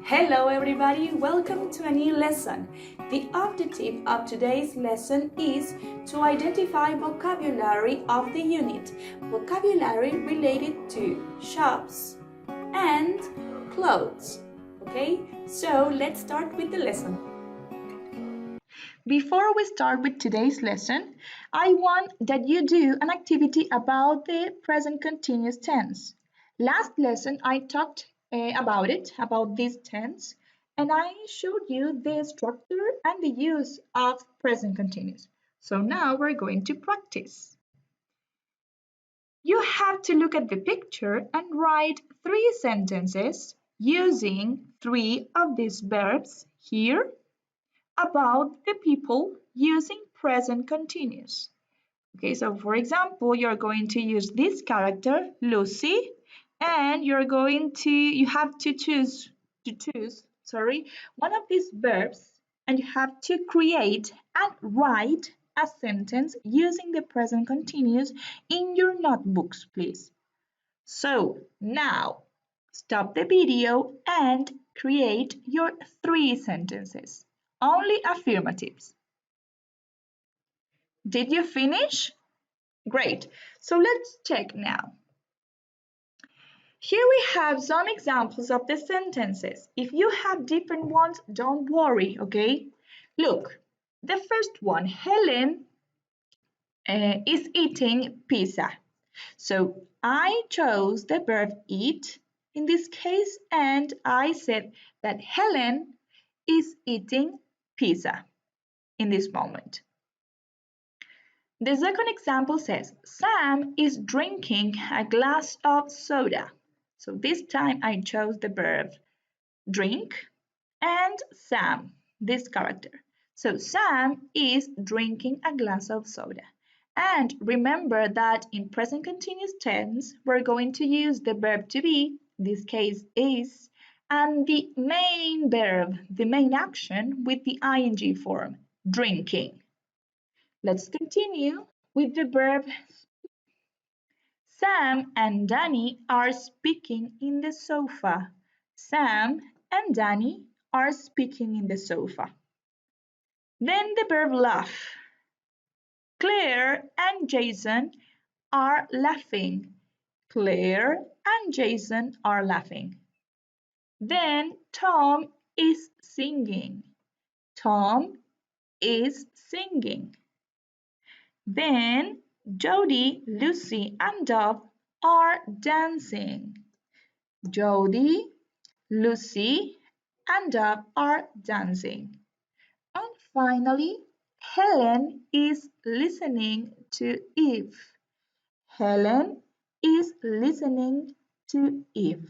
Hello everybody, welcome to a new lesson. The objective of today's lesson is to identify vocabulary of the unit, vocabulary related to shops and clothes. Okay, so let's start with the lesson. Before we start with today's lesson, I want that you do an activity about the present continuous tense. Last lesson I talked about this tense, and I showed you the structure and the use of present continuous. So now we're going to practice. You have to look at the picture and write 3 sentences using 3 of these verbs here about the people using present continuous. Okay, so for example, you're going to use this character, Lucy, and you have to choose one of these verbs, and you have to create and write a sentence using the present continuous in your notebooks, please. So now stop the video and create your 3 sentences. Only affirmatives. Did you finish? Great. So let's check now. Here we have some examples of the sentences. If you have different ones, don't worry, okay? Look, the first one, Helen is eating pizza. So I chose the verb eat in this case, and I said that Helen is eating pizza in this moment. The second example says, Sam is drinking a glass of soda. So this time I chose the verb drink and Sam, this character. So Sam is drinking a glass of soda. And remember that in present continuous tense, we're going to use the verb to be, in this case is, and the main verb, the main action with the ing form, drinking. Let's continue with the verb. Sam and Danny are speaking in the sofa. Sam and Danny are speaking in the sofa. Then the verb laugh. Claire and Jason are laughing. Claire and Jason are laughing. Then Tom is singing. Tom is singing. Then Jody, Lucy, and Dove are dancing. Jody, Lucy, and Dove are dancing. And finally, Helen is listening to Eve. Helen is listening to Eve.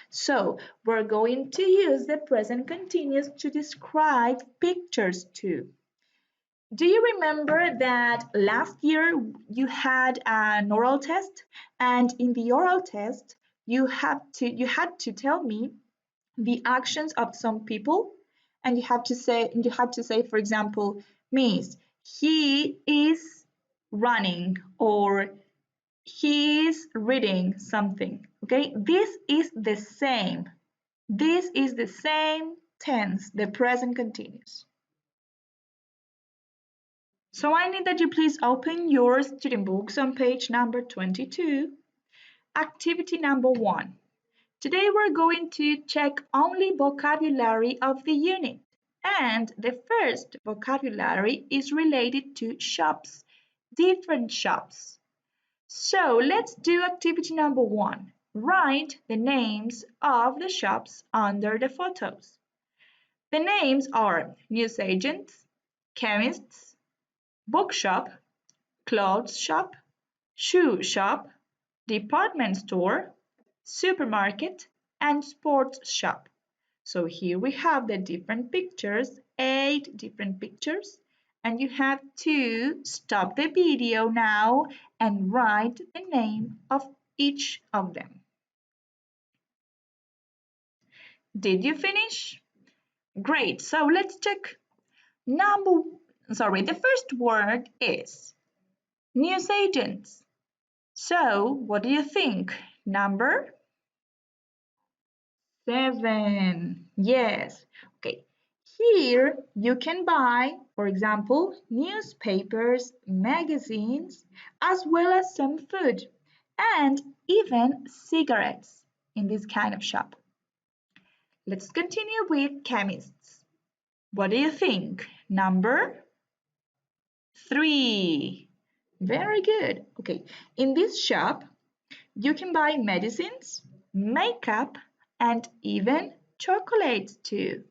So we're going to use the present continuous to describe pictures too. Do you remember that last year you had an oral test, and in the oral test you had to tell me the actions of some people, and you had to say, for example, Miss, he is running, or he is reading something. Okay, this is the same. This is the same tense, the present continuous. So I need that you please open your student books on page number 22, activity number 1. Today we're going to check only vocabulary of the unit. And the first vocabulary is related to shops, different shops. So let's do activity number 1. Write the names of the shops under the photos. The names are newsagents, chemists, bookshop, clothes shop, shoe shop, department store, supermarket, and sports shop. So here we have the different pictures, 8 different pictures, and you have to stop the video now and write the name of each of them. Did you finish? Great, so let's check. The first word is newsagents. So what do you think? Number 7. Yes. Okay. Here you can buy, for example, newspapers, magazines, as well as some food and even cigarettes in this kind of shop. Let's continue with chemists. What do you think? Number 3. Very good. Okay. In this shop, you can buy medicines, makeup, and even chocolates too.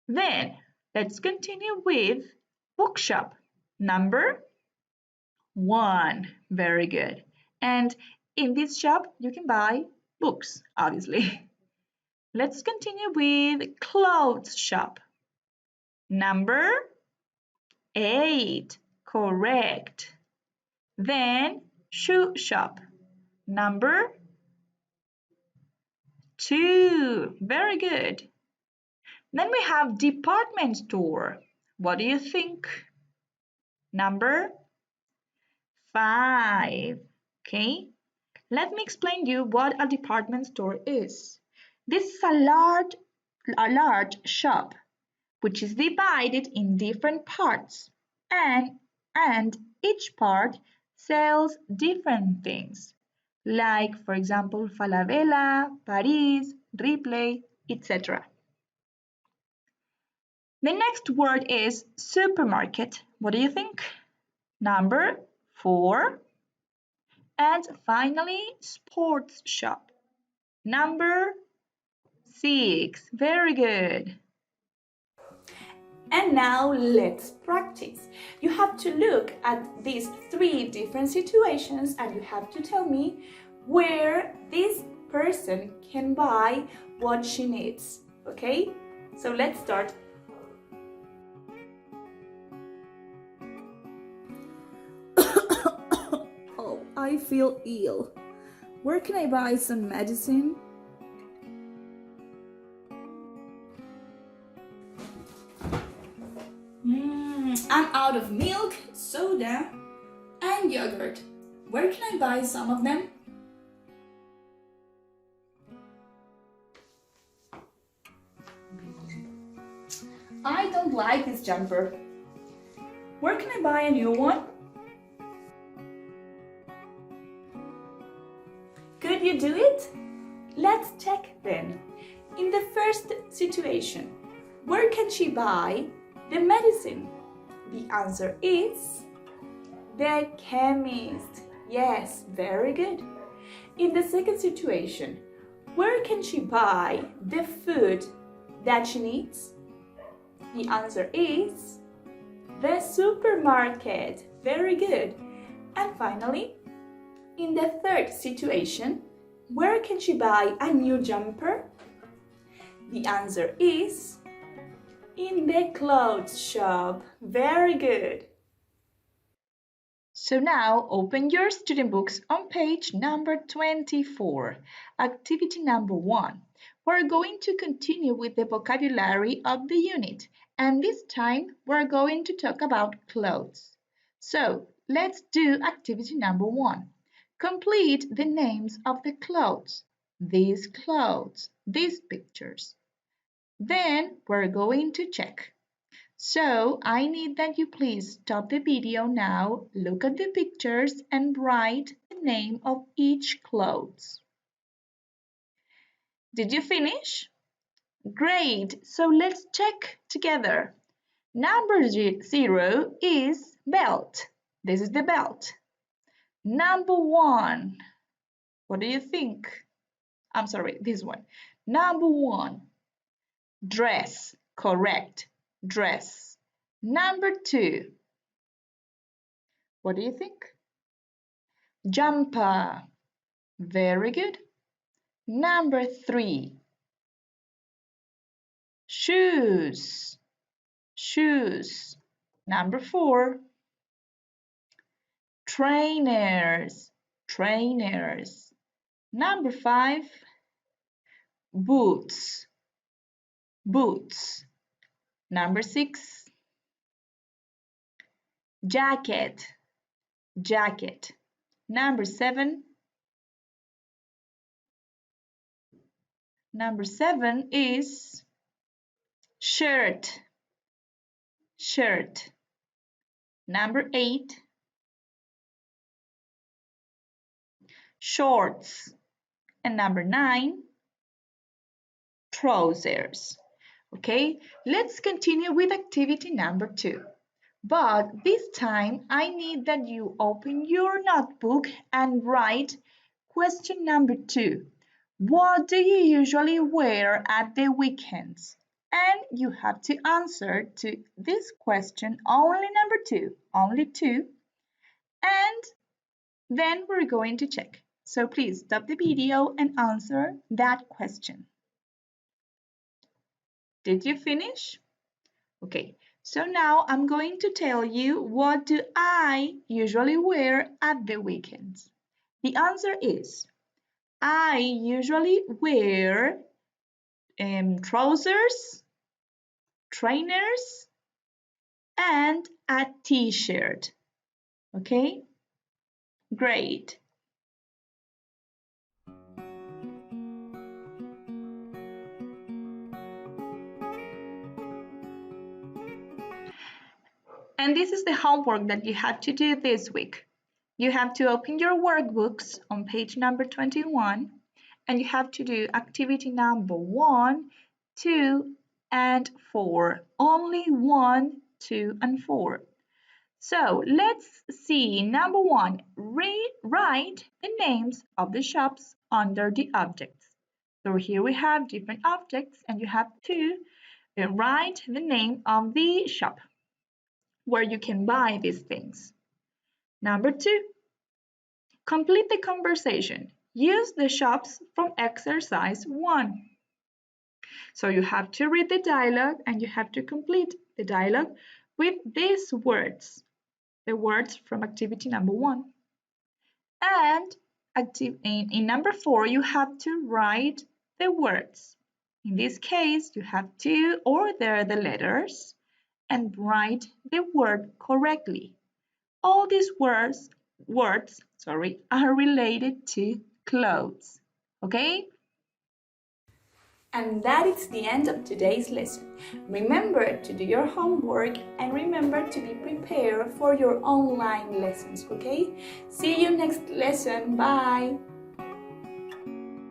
Then let's continue with bookshop. Number 1. Very good. And in this shop, you can buy books, obviously. Let's continue with clothes shop. Number 8. Correct. Then shoe shop. Number 2. Very good. Then we have department store. What do you think? Number 5. Okay. Let me explain you what a department store is. This is a large shop which is divided in different parts and each part sells different things like for example Falabella, Paris, Ripley, etc. The next word is supermarket. What do you think? Number 4. And finally, sports shop. Number 6. Very good. And now let's practice. You have to look at these 3 different situations and you have to tell me where this person can buy what she needs. Okay? So let's start. Oh, I feel ill. Where can I buy some medicine? I'm out of milk, soda, and yogurt. Where can I buy some of them? I don't like this jumper. Where can I buy a new one? Could you do it? Let's check then. In the first situation, where can she buy the medicine? The answer is the chemist. Yes, very good. In the second situation, where can she buy the food that she needs? The answer is the supermarket. Very good. And finally, in the third situation, where can she buy a new jumper? The answer is in the clothes shop. Very good. So now open your student books on page number 24, activity number 1. We're going to continue with the vocabulary of the unit, and this time we're going to talk about clothes. So let's do activity number 1. Complete the names of the clothes, these pictures. Then we're going to check. So I need that you please stop the video now, look at the pictures and write the name of each clothes. Did you finish? Great, so let's check together. Number 0 is belt. This is the belt. Number 1, what do you think? I'm sorry, this one. Number 1, dress. Correct, dress. Number 2, what do you think? Jumper. Very good. Number 3, shoes. Shoes. Number 4, trainers. Trainers. Number 5, boots. Boots. Number 6, jacket. Jacket. Number 7, Number 7 is shirt, shirt. Number 8, shorts. And number 9, trousers. Okay, let's continue with activity number 2. But this time I need that you open your notebook and write question number 2. What do you usually wear at the weekends? And you have to answer to this question only number 2, only 2. And then we're going to check. So please stop the video and answer that question. Did you finish? Okay, so now I'm going to tell you what do I usually wear at the weekends. The answer is I usually wear trousers, trainers, and a t-shirt. Okay, great. And this is the homework that you have to do this week. You have to open your workbooks on page number 21 and you have to do activity number 1, 2, and 4. Only 1, 2, and 4. So let's see. Number 1, write the names of the shops under the objects. So here we have different objects and you have to write the name of the shop where you can buy these things. Number 2, complete the conversation. Use the shops from exercise 1. So you have to read the dialogue and you have to complete the dialogue with these words, the words from activity number 1. And in number 4, you have to write the words. In this case, you have to order the letters and write the word correctly. All these words are related to clothes. Okay? And that is the end of today's lesson. Remember to do your homework and remember to be prepared for your online lessons, okay? See you next lesson. Bye!